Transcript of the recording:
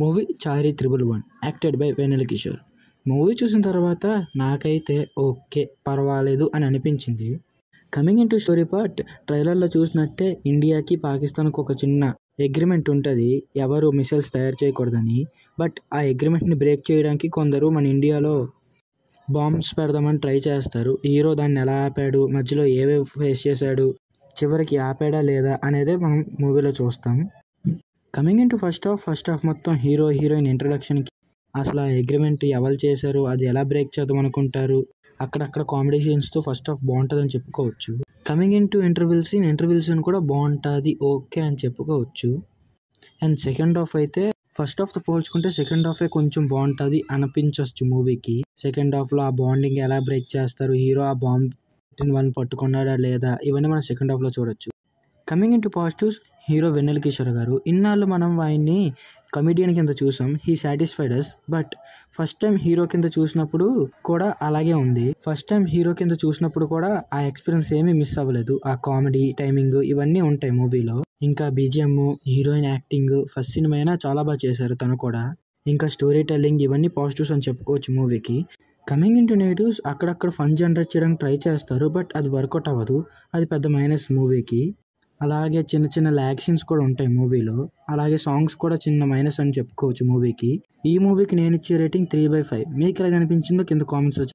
Movie 'Chaari triple' acted by Vennela Kishore. Movie చూసిన తర్వాత నాకైతే ఓకే, పర్వాలేదు అని అనిపించింది. Coming in to story part, ట్రైలర్లో చూసినట్టే ఇండియాకి పాకిస్తాన్కి ఒక చిన్న అగ్రిమెంట్ ఉంటుంది, ఎవరు మిసైల్స్ తయారు చేయకూడదని. బట్ ఆ అగ్రిమెంట్ని బ్రేక్ చేయడానికి కొందరు మన ఇండియాలో బాంబ్స్ పెడదామని ట్రై చేస్తారు. హీరో దాన్ని ఎలా ఆపాడు, మధ్యలో ఏవేవి ఫేస్ చేశాడు, చివరికి ఆపాడా లేదా అనేదే మనం మూవీలో చూస్తాం. Coming in to first half మొత్తం హీరో హీరోయిన్ ఇంట్రడక్షన్కి, అసలు ఆ అగ్రిమెంట్ ఎవరు చేశారు, అది ఎలా బ్రేక్ చేద్దాం అనుకుంటారు, అక్కడక్కడ కామెడీ సీన్స్తో ఫస్ట్ హాఫ్ బాగుంటుందని చెప్పుకోవచ్చు. Coming in to interval scene కూడా బాగుంటుంది, ఓకే అని చెప్పుకోవచ్చు. అండ్ సెకండ్ హాఫ్ అయితే ఫస్ట్ హాఫ్తో పోల్చుకుంటే సెకండ్ హాఫే కొంచెం బాగుంటుంది అనిపించవచ్చు మూవీకి. సెకండ్ హాఫ్లో ఆ బాండింగ్ ఎలా బ్రేక్ చేస్తారు, హీరో ఆ బాంబ్ వాళ్ళని పట్టుకున్నాడా లేదా, ఇవన్నీ మనం సెకండ్ హాఫ్లో చూడొచ్చు. Coming in to positives, hero Vennela Kishore గారు. ఇన్నాళ్ళు మనం ఆయన్ని కమెడియన్ కింద చూసాం, he satisfied us. But first time hero కింద చూసినప్పుడు కూడా అలాగే ఉంది. ఆ ఎక్స్పీరియన్స్ ఏమీ మిస్ అవ్వలేదు. ఆ కామెడీ, టైమింగ్ ఇవన్నీ ఉంటాయి మూవీలో. ఇంకా BGM, heroine acting, first cinema అయినా చాలా బాగా చేశారు తను కూడా. ఇంకా స్టోరీ టెల్లింగ్, ఇవన్నీ పాజిటివ్స్ అని చెప్పుకోవచ్చు మూవీకి. కమింగ్ ఇన్ టు నెగిటివ్స్, అక్కడక్కడ ఫన్ జనరేట్ చేయడానికి ట్రై చేస్తారు, బట్ అది వర్కౌట్ అవ్వదు, అది పెద్ద మైనస్ మూవీకి. అలాగే చిన్న చిన్న ల్యాగ్ సీన్స్ కూడా ఉంటాయి మూవీలో. అలాగే సాంగ్స్ కూడా చిన్న మైనస్ అని చెప్పుకోవచ్చు మూవీకి. ఈ మూవీకి నేను ఇచ్చే రేటింగ్ 3/5. మీకు ఎలా అనిపించిందో కింద కామెంట్స్లో